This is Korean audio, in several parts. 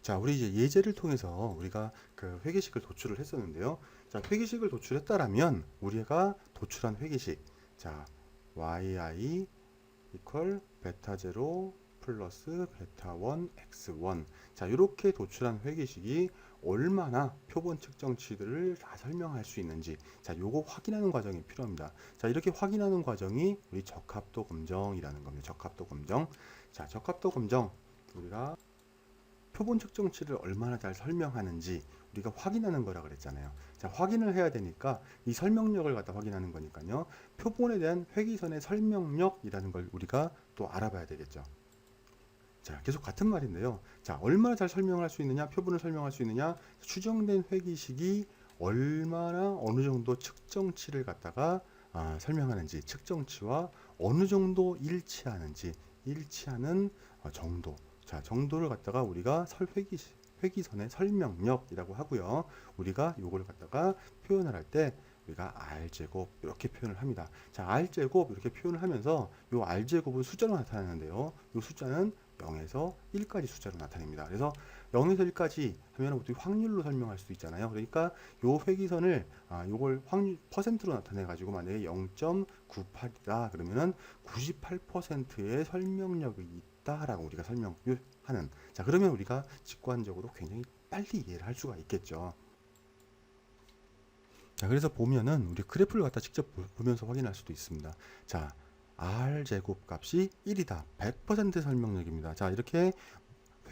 자, 우리 이제 예제를 통해서 우리가 그 회계식을 도출을 했었는데요. 자, 회계식을 도출했다라면 우리가 도출한 회계식, 자, yi 이퀄 베타 제로 플러스 베타 1 x1. 자, 이렇게 도출한 회계식이 얼마나 표본 측정치들을 다 설명할 수 있는지, 자, 요거 확인하는 과정이 필요합니다. 자, 이렇게 확인하는 과정이 우리 적합도 검정이라는 겁니다. 적합도 검정. 자, 적합도 검정, 우리가 표본 측정치를 얼마나 잘 설명하는지 우리가 확인하는 거라 그랬잖아요. 자, 확인을 해야 되니까 이 설명력을 갖다 확인하는 거니까요. 표본에 대한 회기선의 설명력이라는 걸 우리가 또 알아봐야 되겠죠. 자, 계속 같은 말인데요. 자, 얼마나 잘 설명할 수 있느냐, 표본을 설명할 수 있느냐, 추정된 회기식이 얼마나 어느 정도 측정치를 갖다가 설명하는지, 측정치와 어느 정도 일치하는 정도. 자, 정도를 갖다가 우리가 회기선의 설명력이라고 하고요. 우리가 요거를 갖다가 표현을 할 때 우리가 r제곱 이렇게 표현을 합니다. 자, r제곱 이렇게 표현을 하면서 요 r제곱은 숫자로 나타나는데요. 요 숫자는 0에서 1까지 숫자로 나타냅니다. 그래서 0에서 1까지 하면 어떻게 확률로 설명할 수도 있잖아요. 그러니까 요 회기선을 요걸 확률 퍼센트로 나타내 가지고 만약에 0.98이다 그러면은 98%의 설명력이 있다라고 우리가 설명하는, 자, 그러면 우리가 직관적으로 굉장히 빨리 이해를 할 수가 있겠죠. 자, 그래서 보면은 우리 그래프를 갖다 직접 보면서 확인할 수도 있습니다. 자, r 제곱 값이 1이다. 100% 설명력입니다. 자, 이렇게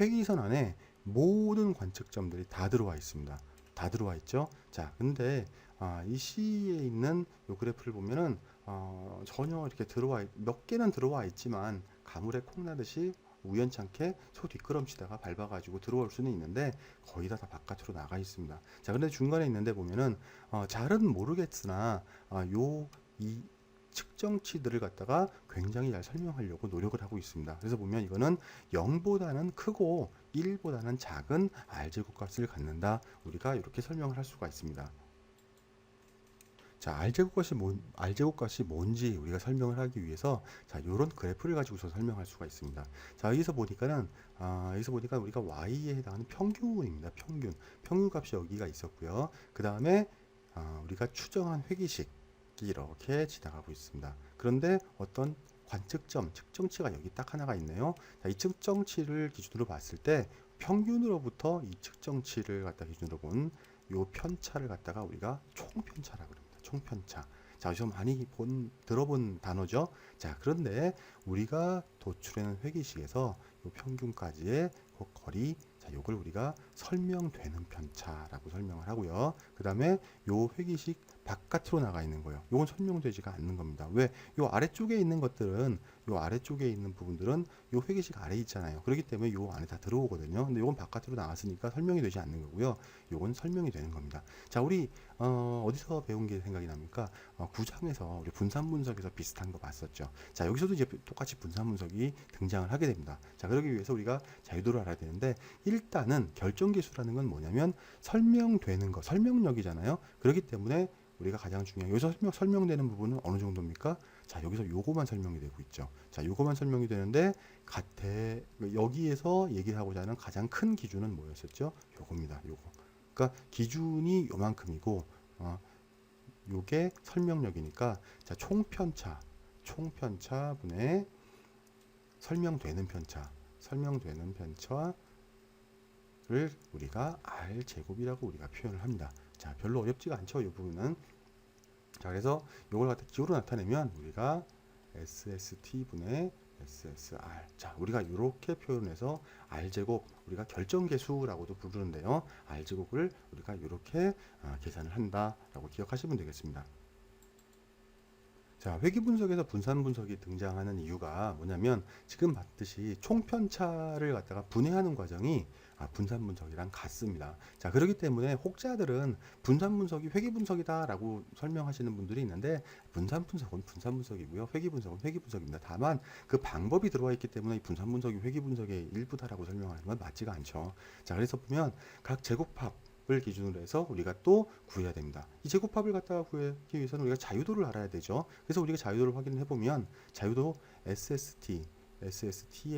회기선 안에 모든 관측점들이 다 들어와 있습니다. 다 들어와 있죠. 자, 근데 이 C에 있는 이 그래프를 보면은 전혀 이렇게 몇 개는 들어와 있지만 가물에 콩 나듯이 우연찮게 소 뒷걸음치다가 밟아가지고 들어올 수는 있는데 거의 다 바깥으로 나가 있습니다. 자, 근데 중간에 있는데 보면은 잘은 모르겠으나 이 측정치들을 갖다가 굉장히 잘 설명하려고 노력을 하고 있습니다. 그래서 보면 이거는 0보다는 크고 1보다는 작은 r제곱 값을 갖는다. 우리가 이렇게 설명을 할 수가 있습니다. 자, r제곱 값이 뭔지 우리가 설명을 하기 위해서 자, 이런 그래프를 가지고서 설명할 수가 있습니다. 자, 여기서 보니까 우리가 y에 해당하는 평균입니다. 평균 값이 여기가 있었고요. 그 다음에 우리가 추정한 회기식 이렇게 지나가고 있습니다. 그런데 어떤 측정치가 여기 딱 하나가 있네요. 자, 이 측정치를 기준으로 봤을 때 평균으로부터 이 측정치를 갖다 기준으로 본 요 편차를 갖다가 우리가 총편차라고 합니다. 총편차. 자, 여기서 많이 들어본 단어죠. 자, 그런데 우리가 도출하는 회기식에서 요 평균까지의 그 거리, 자, 요걸 우리가 설명되는 편차라고 설명을 하고요. 그 다음에 요 회기식 바깥으로 나가 있는 거예요. 요건 설명되지가 않는 겁니다. 왜? 요 아래쪽에 있는 부분들은 요 회계식 아래에 있잖아요. 그렇기 때문에 요 안에 다 들어오거든요. 근데 요건 바깥으로 나왔으니까 설명이 되지 않는 거고요. 요건 설명이 되는 겁니다. 자, 우리 어디서 배운 게 생각이 납니까? 9장에서 우리 분산 분석에서 비슷한 거 봤었죠. 자, 여기서도 이제 똑같이 분산 분석이 등장을 하게 됩니다. 자, 그러기 위해서 우리가 자유도를 알아야 되는데 일단은 결정계수라는 건 뭐냐면 설명되는 거, 설명력이잖아요. 그렇기 때문에 우리가 가장 중요한 여기서 설명되는 부분은 어느 정도입니까? 자, 여기서 요거만 설명이 되고 있죠. 자, 요거만 설명이 되는데 여기에서 얘기하고자 하는 가장 큰 기준은 뭐였었죠? 요겁니다. 요거. 그러니까 기준이 요만큼이고 요게 설명력이니까 자, 총편차분의 설명되는 편차를 우리가 r 제곱이라고 우리가 표현을 합니다. 자, 별로 어렵지가 않죠, 이 부분은. 자, 그래서 이걸 갖다 기호로 나타내면 우리가 SST분의 SSR. 자, 우리가 이렇게 표현해서 R제곱, 우리가 결정계수라고도 부르는데요. R제곱을 우리가 이렇게 계산을 한다라고 기억하시면 되겠습니다. 자, 회귀분석에서 분산분석이 등장하는 이유가 뭐냐면 지금 봤듯이 총편차를 갖다가 분해하는 과정이 분산분석이랑 같습니다. 자, 그렇기 때문에 혹자들은 분산분석이 회귀분석이다 라고 설명하시는 분들이 있는데 분산분석은 분산분석이고요. 회귀분석은 회귀분석입니다. 다만 그 방법이 들어와 있기 때문에 분산분석이 회귀분석의 일부다라고 설명하는 건 맞지가 않죠. 자, 그래서 보면 각 제곱합 을 기준으로 해서 우리가 또 구해야 됩니다. 이 제곱합을 갖다가 구하기 위해서는 우리가 자유도를 알아야 되죠. 그래서 우리가 자유도를 확인해 보면 자유도 SST에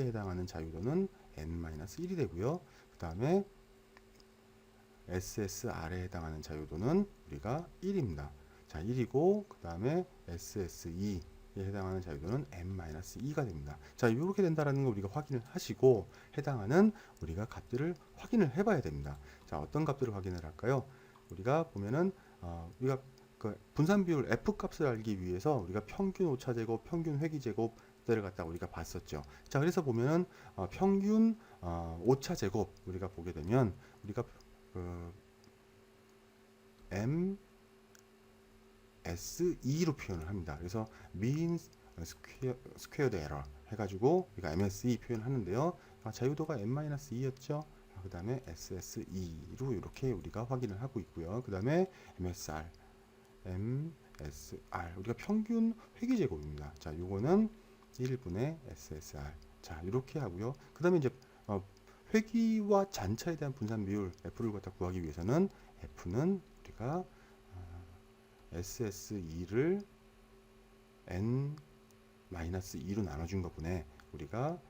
해당하는 자유도는 n-1이 되고요. 그 다음에 SSR에 해당하는 자유도는 우리가 1입니다. 자, 1이고 그 다음에 SSE에 해당하는 자유도는 n-2가 됩니다. 자, 이렇게 된다라는 거 우리가 확인을 하시고 해당하는 우리가 값들을 확인을 해봐야 됩니다. 자, 어떤 값들을 확인을 할까요? 우리가 보면은 우리가 그 분산 비율 F 값을 알기 위해서 우리가 평균 오차 제곱, 평균 회기 제곱들을 갖다 우리가 봤었죠. 자, 그래서 보면은 평균 오차 제곱 우리가 보게 되면 우리가 MSE로 표현을 합니다. 그래서 mean squared error 해가지고 우리가 MSE 표현을 하는데요. 자유도가 n-2였죠. 그 다음에 SSE로 이렇게 우리가 확인을 하고 있고요. 그 다음에 MSR 우리가 평균 회기 제곱입니다. 자, 요거는 1분의 SSR. 자, 이렇게 하고요. 그 다음에 이제 회기와 잔차에 대한 분산 비율 F를 갖다 구하기 위해서는 F는 우리가 SSE를 n-2로 나눠준 것분에 우리가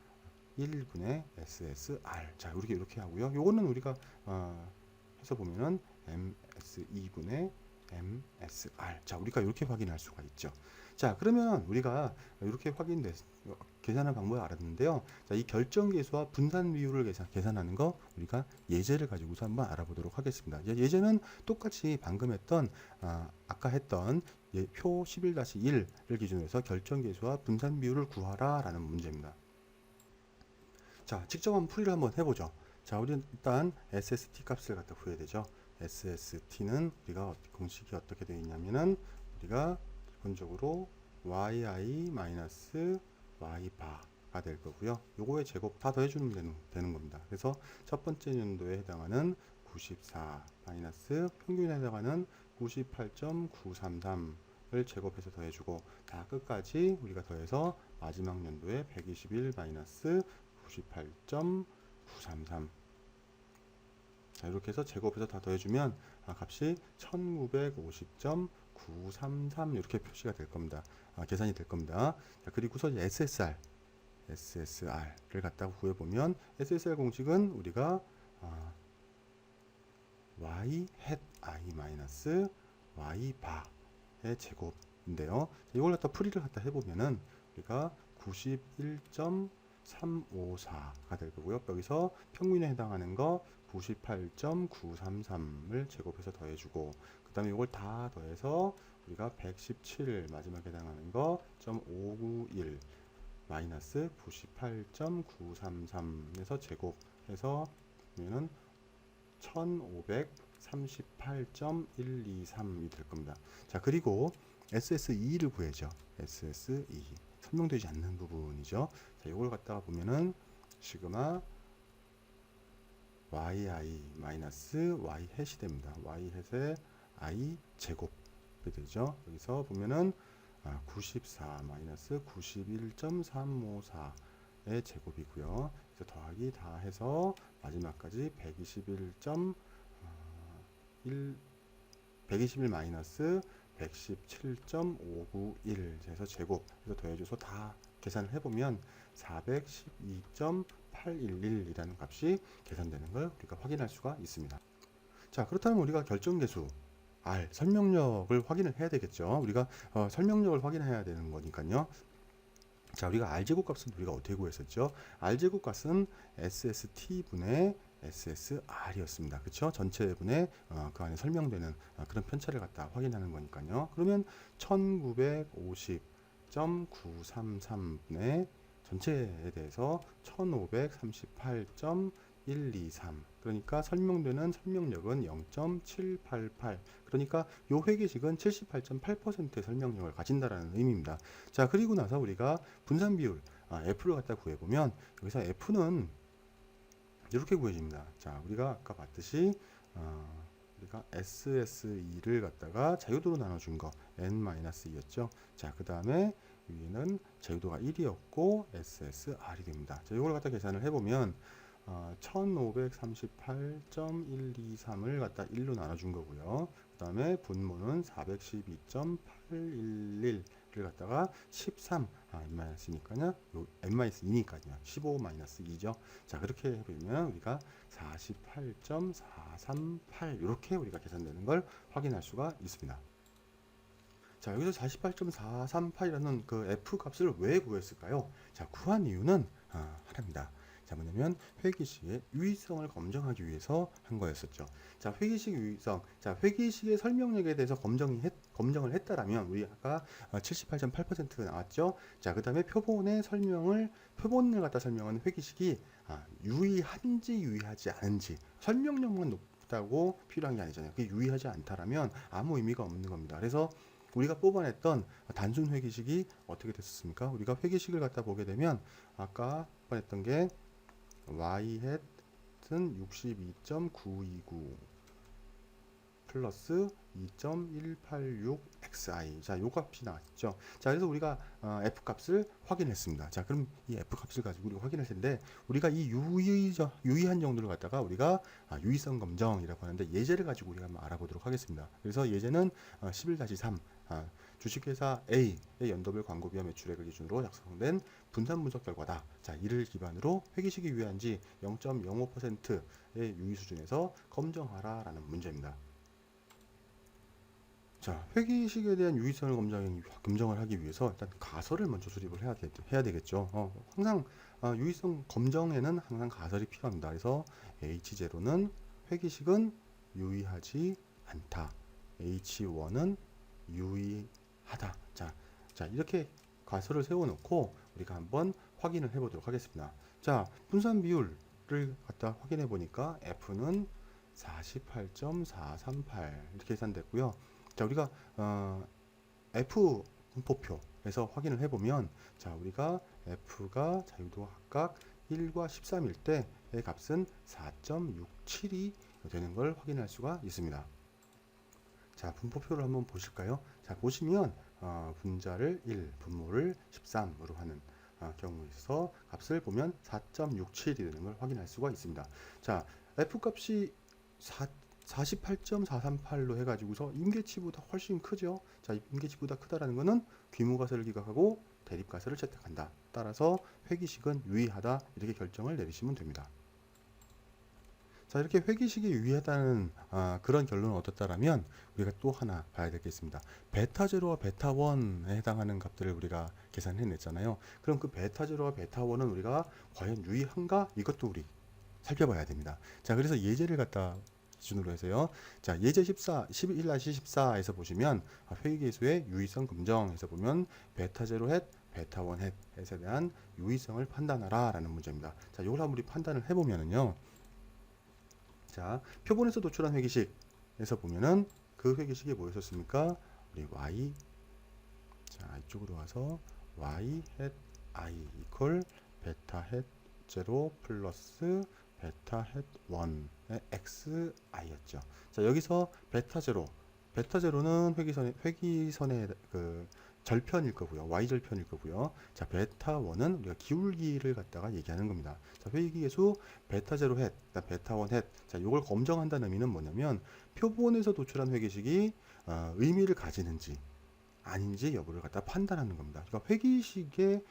1분의 SSR. 자, 이렇게 하고요. 요거는 우리가 해서 보면은 MS2분의 MSR. 자, 우리가 이렇게 확인할 수가 있죠. 자, 그러면 우리가 이렇게 계산하는 방법을 알았는데요. 자, 이 결정계수와 분산 비율을 계산하는 거 우리가 예제를 가지고서 한번 알아보도록 하겠습니다. 예제는 똑같이 방금 했던 아까 했던 표 11-1을 기준으로 해서 결정계수와 분산 비율을 구하라 라는 문제입니다. 자, 직접 한번 풀이를 한번 해보죠. 자, 우리는 일단 SST 값을 갖다 구해야 되죠. SST는 우리가 공식이 어떻게 되어 있냐면은 우리가 기본적으로 yi-y바가 될 거고요. 요거의 제곱 다 더해주면 되는 겁니다. 그래서 첫 번째 연도에 해당하는 94 마이너스 평균에 해당하는 98.933을 제곱해서 더해주고 다 끝까지 우리가 더해서 마지막 연도에 121 마이너스 98.933. 자, 이렇게 해서 제곱해서 다 더해주면 값이 1950.933 이렇게 표시가 될 겁니다. 계산이 될 겁니다. 자, 그리고서 SSR를 갖다가 구해보면 SSR 공식은 우리가 y hat i 마이너스 y 바의 제곱인데요. 이걸 갖다 풀이를 갖다 해보면은 우리가 91.354가 될 거고요. 여기서 평균에 해당하는 거 98.933을 제곱해서 더해주고 그 다음에 이걸 다 더해서 우리가 117 마지막에 해당하는 거 591 마이너스 98.933에서 제곱해서 보면은 1538.123이 될 겁니다. 자, 그리고 SSE를 구해죠. SSE 설명되지 않는 부분이죠. 자, 이걸 갖다가 보면은 시그마 yi 마이너스 y 햇이 됩니다. y 햇의 i 제곱이 되죠. 여기서 보면은 94 마이너스 91.354의 제곱이고요. 그래서 더하기 다 해서 마지막까지 121 마이너스 117.591 해서 제곱해서 더해줘서 다 계산을 해보면 412.811이라는 값이 계산되는 걸 우리가 확인할 수가 있습니다. 자, 그렇다면 우리가 결정계수 R 설명력을 확인을 해야 되겠죠. 우리가 설명력을 확인해야 되는 거니까요. 자, 우리가 R제곱 값은 우리가 어떻게 구했었죠? R제곱 값은 SST분의 SSR이었습니다. 그쵸? 전체분의 그 안에 설명되는 그런 편차를 갖다 확인하는 거니까요. 그러면 1950.933분의 전체에 대해서 1538.123 그러니까 설명되는 설명력은 0.788 그러니까 요 회계식은 78.8%의 설명력을 가진다라는 의미입니다. 자, 그리고 나서 우리가 분산 비율 F를 갖다 구해보면 여기서 F는 이렇게 구해집니다. 자, 우리가 아까 봤듯이 우리가 SSE를 갖다가 자유도로 나눠준 거 n-2였죠. 자, 그 다음에 위에는 자유도가 1이었고 SSR이 됩니다. 자, 이걸 갖다 계산을 해보면 1538.123을 갖다 1로 나눠준 거고요. 그 다음에 분모는 412.811을 갖다가 13 n-2니까요. n-2니까요. 15-2죠. 자, 그렇게 해보면 우리가 48.438 이렇게 우리가 계산되는 걸 확인할 수가 있습니다. 자, 여기서 48.438이라는 그 f 값을 왜 구했을까요? 자, 구한 이유는 하나입니다. 자, 뭐냐면 회기식의 유의성을 검증하기 위해서 한 거였었죠. 자, 회기식 유의성. 자, 회기식의 설명력에 대해서 검증을 했다라면 우리 아까 78.8% 나왔죠. 자, 그다음에 표본을 갖다 설명하는 회기식이 유의한지 유의하지 않은지 설명력만 높다고 필요한 게 아니잖아요. 그게 유의하지 않다라면 아무 의미가 없는 겁니다. 그래서 우리가 뽑아냈던 단순 회기식이 어떻게 됐습니까? 우리가 회기식을 갖다 보게 되면 아까 뽑아냈던 게 y hat은 62.929 플러스 2.186xi. 자, 요 값이 나왔죠. 자, 그래서 우리가 f 값을 확인했습니다. 자, 그럼 이 f 값을 가지고 우리가 확인할 텐데 우리가 이 유의한 정도를 갖다가 우리가 유의성 검정이라고 하는데 예제를 가지고 우리가 한번 알아보도록 하겠습니다. 그래서 예제는 11-3 주식회사 A의 연도별 광고비와 매출액을 기준으로 작성된 분산 분석 결과다. 자, 이를 기반으로 회기식이 유의한지 0.05%의 유의 수준에서 검정하라라는 문제입니다. 자, 회기식에 대한 유의성을 검증을 하기 위해서 일단 가설을 먼저 수립을 해야 되겠죠. 항상 유의성 검정에는 항상 가설이 필요합니다. 그래서 H0는 회기식은 유의하지 않다. H1은 유의하다. 자, 이렇게 가설을 세워놓고 우리가 한번 확인을 해보도록 하겠습니다. 자, 분산 비율을 갖다 확인해 보니까 F는 48.438 이렇게 계산됐고요. 자, 우리가 F 분포표에서 확인을 해보면 자, 우리가 F가 자유도 각각 1과 13일 때의 값은 4.672 되는 걸 확인할 수가 있습니다. 자, 분포표를 한번 보실까요? 자, 보시면 분자를 1, 분모를 13으로 하는 경우에서 값을 보면 4.67이 되는 걸 확인할 수가 있습니다. 자, F 값이 48.438로 해가지고서 임계치보다 훨씬 크죠. 자, 임계치보다 크다라는 것은 귀모가설을 기각하고 대립가설을 채택한다. 따라서 회기식은 유의하다 이렇게 결정을 내리시면 됩니다. 자, 이렇게 회기식이 유의하다는 그런 결론을 얻었다라면 우리가 또 하나 봐야 되겠습니다. 베타0와 베타1에 해당하는 값들을 우리가 계산해냈잖아요. 그럼 그 베타0와 베타1은 우리가 과연 유의한가? 이것도 우리 살펴봐야 됩니다. 자, 그래서 예제를 갖다 기준으로 해서요. 자, 예제 11-14에서 보시면 회기계수의 유의성 검정에서 보면 베타0 햇, 베타1 햇에 대한 유의성을 판단하라 라는 문제입니다. 자, 이걸 한번 우리 판단을 해보면은요. 자, 표본에서 도출한 회기식에서 보면은 그 회기식이 뭐였었습니까? 우리 y. 자, 이쪽으로 와서 y hat i 이퀄 베타 hat 0 플러스 베타 hat 1의 xi였죠. 자, 여기서 베타0는 회기선의 그 절편일 거고요. y절편일 거고요. 자, 베타1은 우리가 기울기를 갖다가 얘기하는 겁니다. 자, 회기계수 베타0 햇, 베타1 햇. 자, 요걸 검정한다는 의미는 뭐냐면 표본에서 도출한 회기식이 의미를 가지는지 아닌지 여부를 갖다 판단하는 겁니다. 그러니까 회기식의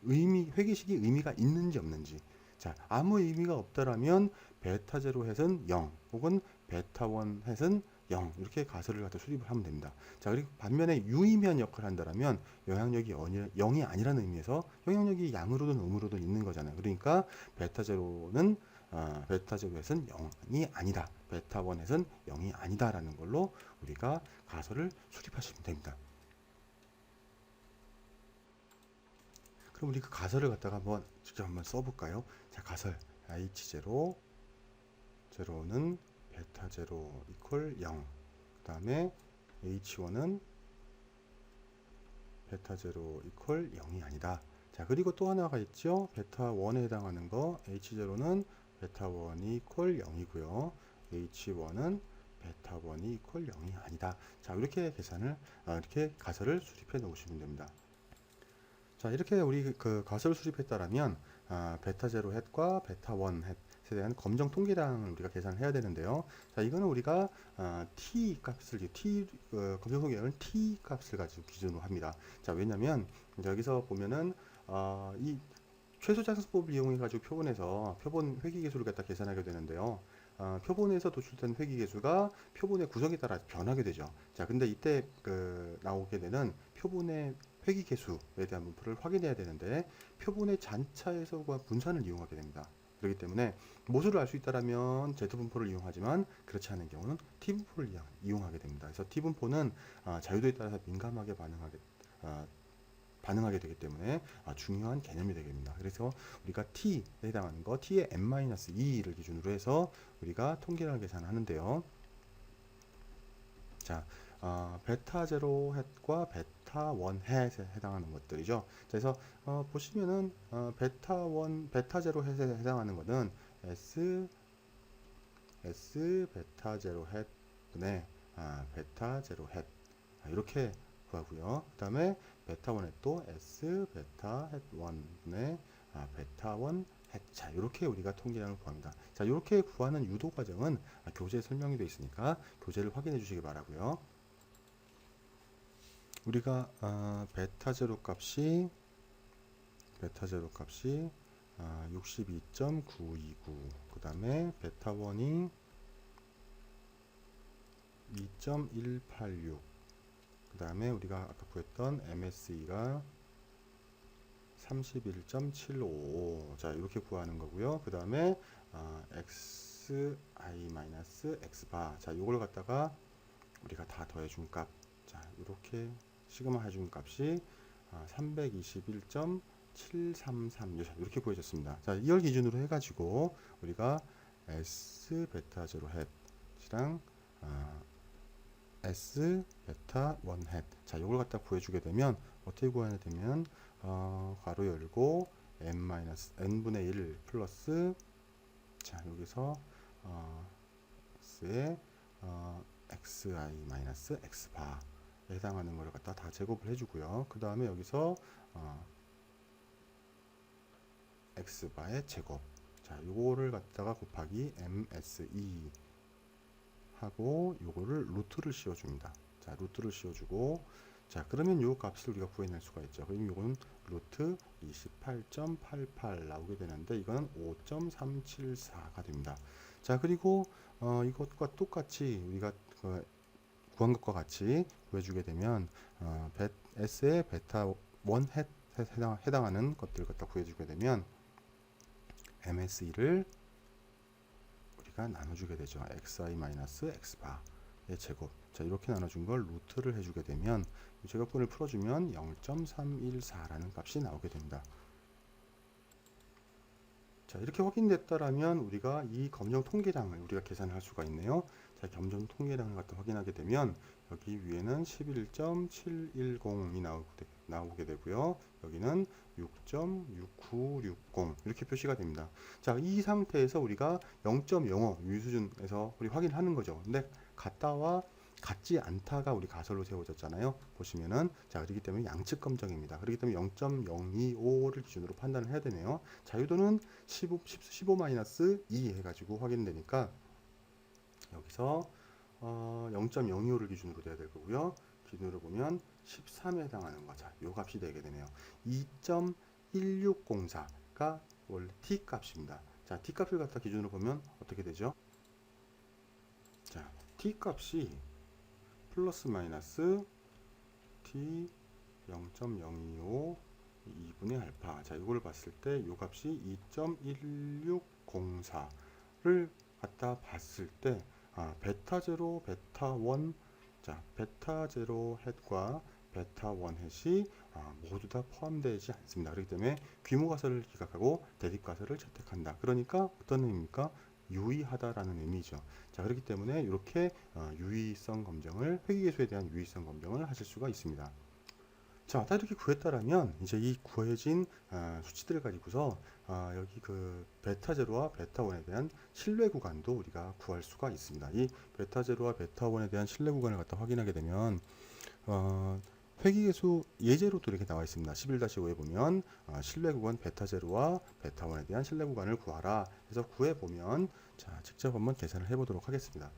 회기식이 의미가 있는지 없는지. 자, 아무 의미가 없다라면 베타0 햇은 0 혹은 베타1 햇은 0 이렇게 가설을 갖다 수립을 하면 됩니다. 자, 그리고 반면에 유의면 역할을 한다라면 영향력이 0이 아니라는 의미에서 영향력이 양으로든 음으로든 있는 거잖아요. 그러니까 베타0는 베타0 햇은 0이 아니다. 베타1 햇은 0이 아니다라는 걸로 우리가 가설을 수립하시면 됩니다. 그럼 우리 그 가설을 갖다가 한번 직접 한번 써볼까요? 자, 가설 H0 0는 베타0 이퀄 0. 그 다음에 H1은 베타0 이퀄 0이 아니다. 자, 그리고 또 하나가 있죠. 베타1에 해당하는 거 H0는 베타1이 이퀄 0이고요. H1은 베타1이 이퀄 0이 아니다. 자, 이렇게 이렇게 가설을 수립해 놓으시면 됩니다. 자, 이렇게 우리 그 가설을 수립했다라면 베타0 햇과 베타1 햇에 대한 검정 통계량을 우리가 계산을 해야 되는데요. 자, 이거는 우리가 t 값을 검정 통계량은 t 값을 가지고 기준으로 합니다. 자, 왜냐면 여기서 보면은 이 최소 작성법을 이용해 가지고 표본에서 표본 회귀계수를 갖다 계산하게 되는데요. 표본에서 도출된 회귀계수가 표본의 구성에 따라 변하게 되죠. 자, 근데 이때 나오게 되는 표본의 회귀계수에 대한 분포를 확인해야 되는데 표본의 잔차에서 구한 분산을 이용하게 됩니다. 그렇기 때문에 모수를 알 수 있다라면 Z분포를 이용하지만 그렇지 않은 경우는 T분포를 이용하게 됩니다. 그래서 T분포는 자유도에 따라서 민감하게 반응하게 되기 때문에 중요한 개념이 되겠습니다. 그래서 우리가 T에 해당하는 거 T의 n-2를 기준으로 해서 우리가 통계량을 계산하는데요. 자, 베타 제로 햇과 베타 원 햇에 해당하는 것들이죠. 자, 그래서 보시면은 베타 제로 햇에 해당하는 것은 S 베타 제로 햇 분의 베타 제로 햇 이렇게 구하고요. 그 다음에 베타 원 햇도 S 베타 햇 원 분의 베타 원 햇. 자, 이렇게 우리가 통계량을 구합니다. 자, 이렇게 구하는 유도 과정은 교재에 설명이 되어 있으니까 교재를 확인해 주시기 바라고요. 우리가 베타 제로 값이 62.929, 그 다음에 베타 1이 2.186, 그 다음에 우리가 아까 구했던 MSE가 31.755. 자, 이렇게 구하는 거고요. 그 다음에 xi-x바. 자, 요걸 갖다가 우리가 다 더해준 값. 자, 이렇게 시그마 해준 값이 321.733 이렇게 구해졌습니다. 자, 이걸 기준으로 해가지고 우리가 S 베타 제로 햇이랑 S 베타 원 햇. 자, 이걸 갖다 구해주게 되면 어떻게 구해야 되면 괄호 열고 n분의 1 플러스 자, 여기서 x의 xi x바에 해당하는 걸 갖다 다 제곱을 해주고요. 그 다음에 여기서 x바의 제곱. 자, 요거를 갖다가 곱하기 mse 하고 요거를 루트를 씌워줍니다. 자, 루트를 씌워주고 자, 그러면 요 값을 우리가 구해낼 수가 있죠. 그럼 요거는 루트 28.88 나오게 되는데 이거는 5.374가 됩니다. 자, 그리고 이것과 똑같이 우리가 구한 것과 같이 구해주게 되면 S의 베타 1 햇에 해당하는 것들을 갖다 구해주게 되면 MSE를 우리가 나눠주게 되죠. xi-x바의 제곱. 자, 이렇게 나눠준 걸 루트를 해주게 되면 제곱근을 풀어주면 0.314라는 값이 나오게 됩니다. 자, 이렇게 확인됐다라면 우리가 이 검정 통계량을 우리가 계산할 수가 있네요. 자, 검정 통계량을 갖다 확인하게 되면 여기 위에는 11.710이 나오게 되고요. 여기는 6.6960 이렇게 표시가 됩니다. 자, 이 상태에서 우리가 0.05 유수준에서 우리 확인하는 거죠. 근데 같다와 같지 않다가 우리 가설로 세워졌잖아요. 보시면은 자, 그렇기 때문에 양측 검정입니다. 그렇기 때문에 0.025를 기준으로 판단을 해야 되네요. 자유도는 15-2 해가지고 확인되니까 여기서 0.025를 기준으로 돼야 될 거고요. 기준으로 보면 13에 해당하는 거. 자, 요 값이 되게 되네요. 2.1604가 원래 t 값입니다. 자, t 값을 갖다 기준으로 보면 어떻게 되죠? 자, t 값이 플러스 마이너스 t 0.025 2분의 알파. 자, 이걸 봤을 때 이 값이 2.1604를 갖다 봤을 때 베타 제로, 베타 원. 자, 베타 제로 햇과 베타 원 햇이 모두 다 포함되지 않습니다. 그렇기 때문에 귀무 가설을 기각하고 대립 가설을 채택한다. 그러니까 어떤 의미입니까? 유의하다라는 의미죠. 자, 그렇기 때문에 이렇게 유의성 검정을 회귀계수에 대한 유의성 검정을 하실 수가 있습니다. 자, 다 이렇게 구했다라면 이제 이 구해진 수치들을 가지고서 여기 그 베타 제로와 베타 원에 대한 신뢰 구간도 우리가 구할 수가 있습니다. 이 베타 제로와 베타 원에 대한 신뢰 구간을 갖다 확인하게 되면 회귀계수 예제로도 이렇게 나와 있습니다. 11-5에 보면 신뢰 구간 베타 제로와 베타 원에 대한 신뢰 구간을 구하라. 그래서 구해 보면 자, 직접 한번 계산을 해보도록 하겠습니다.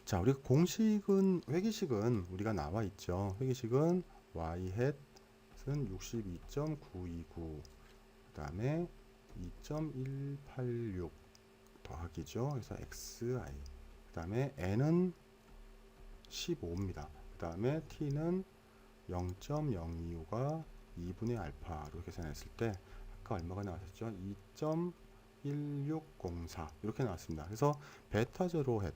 자, 우리가 공식은 회귀식은 우리가 나와 있죠. 회귀식은 y 햇은 62.929 다음에 2.186 더하기죠. 그래서 xi. 그 다음에 n은 15입니다. 그 다음에 t는 0.025가 2분의 알파로 계산했을 때 아까 얼마가 나왔었죠? 2.1604 이렇게 나왔습니다. 그래서 베타 제로 햇에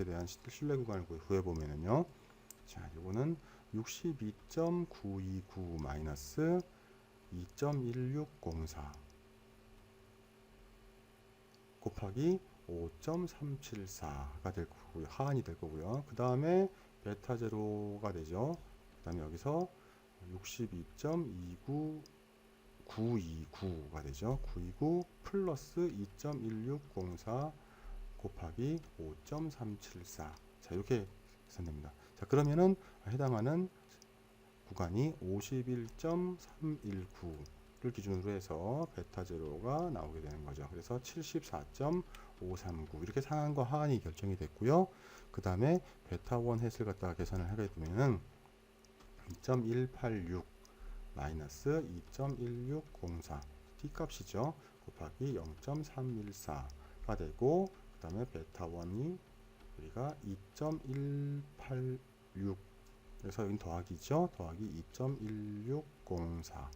대한 신뢰 구간을 구해보면은요. 자, 요거는 62.929 마이너스 2.1604 곱하기 5.374가 될 거고요. 하한이 될 거고요. 그 다음에 베타 제로가 되죠. 그 다음에 여기서 62.29929가 되죠. 929 플러스 2.1604 곱하기 5.374. 자, 이렇게 계산됩니다. 자, 그러면은 해당하는 구간이 51.319를 기준으로 해서 베타 제로가 나오게 되는 거죠. 그래서 74.539 이렇게 상한과 하한이 결정이 됐고요. 그 다음에 베타 원 햇을 갖다가 계산을 하게 되면은 2.186 마이너스 2.1604 t 값이죠. 곱하기 0.314가 되고 그 다음에 베타 원이 우리가 2.186 그래서 여긴 더하기죠. 더하기 2.1604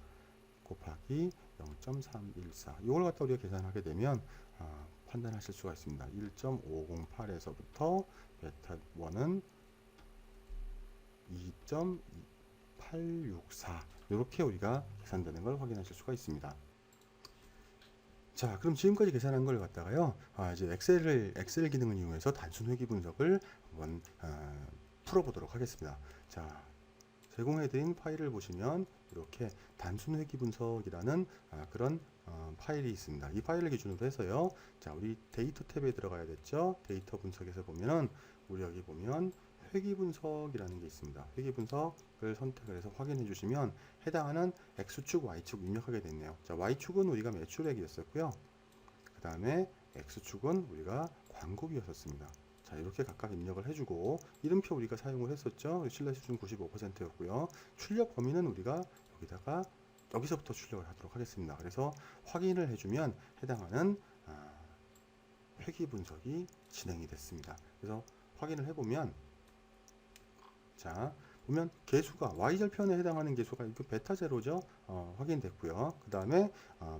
곱하기 0.314 이걸 갖다 우리가 계산하게 되면 판단하실 수가 있습니다. 1.508에서부터 베타 1은 2.864 이렇게 우리가 계산되는 걸 확인하실 수가 있습니다. 자, 그럼 지금까지 계산한 걸 갖다가요. 이제 엑셀 기능을 이용해서 단순 회귀 분석을 한번 풀어보도록 하겠습니다. 자, 제공해드린 파일을 보시면 이렇게 단순 회귀 분석이라는 그런 파일이 있습니다. 이 파일을 기준으로 해서요. 자, 우리 데이터 탭에 들어가야 됐죠. 데이터 분석에서 보면은 우리 여기 보면 회귀 분석이라는 게 있습니다. 회귀 분석을 선택을 해서 확인해 주시면 해당하는 X축, Y축 입력하게 됐네요. 자, Y축은 우리가 매출액이었었고요. 그 다음에 X축은 우리가 광고비였었습니다. 자, 이렇게 각각 입력을 해주고 이름표 우리가 사용을 했었죠. 신뢰 수준 95%였고요. 출력 범위는 우리가 여기서부터 출력을 하도록 하겠습니다. 그래서 확인을 해주면 해당하는 회귀 분석이 진행이 됐습니다. 그래서 확인을 해보면 자, 보면 개수가 Y절편에 해당하는 개수가 이거 베타 제로죠. 확인됐고요. 그 다음에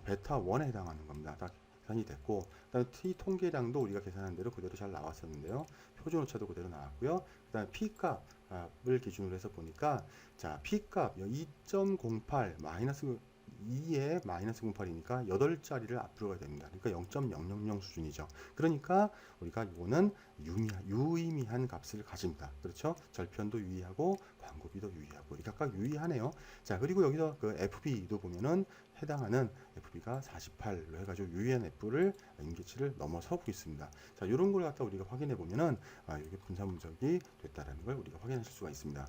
베타 1에 해당하는 겁니다. 다 계산이 됐고, 그 다음에 T 통계량도 우리가 계산한 대로 그대로 잘 나왔었는데요. 표준 오차도 그대로 나왔고요. 그 다음에 P 값을 기준으로 해서 보니까 자, P 값 2.08 마이너스 2에 마이너스 08이니까 8자리를 앞으로 가야 됩니다. 그러니까 0.000 수준이죠. 그러니까 우리가 이거는 유의미한 값을 가집니다. 그렇죠? 절편도 유의하고 광고비도 유의하고 이게 각각 유의하네요. 자, 그리고 여기서 그 FB도 보면은 해당하는 FB가 48로 해가지고 유의한 F를 임계치를 넘어서고 있습니다. 자, 이런 걸 갖다 우리가 확인해 보면은 이게 분산 분석이 됐다라는 걸 우리가 확인하실 수가 있습니다.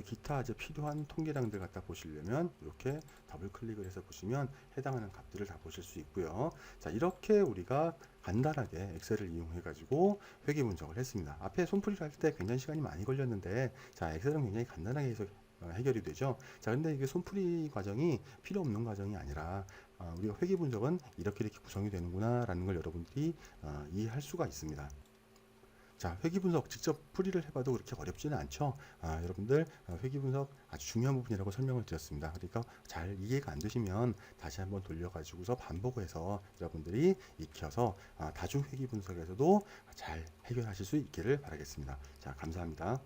기타 이제 필요한 통계량들 갖다 보시려면 이렇게 더블 클릭을 해서 보시면 해당하는 값들을 다 보실 수 있고요. 자, 이렇게 우리가 간단하게 엑셀을 이용해 가지고 회귀 분석을 했습니다. 앞에 손풀이를 할 때 굉장히 시간이 많이 걸렸는데 자, 엑셀은 굉장히 간단하게 해서 해결이 되죠. 자, 근데 이게 손풀이 과정이 필요 없는 과정이 아니라 우리가 회귀 분석은 이렇게 구성이 되는구나 라는 걸 여러분들이 이해할 수가 있습니다. 자, 회귀 분석 직접 풀이를 해봐도 그렇게 어렵지는 않죠. 여러분들 회귀 분석 아주 중요한 부분이라고 설명을 드렸습니다. 그러니까 잘 이해가 안 되시면 다시 한번 돌려가지고서 반복해서 여러분들이 익혀서 다중 회귀 분석에서도 잘 해결하실 수 있기를 바라겠습니다. 자, 감사합니다.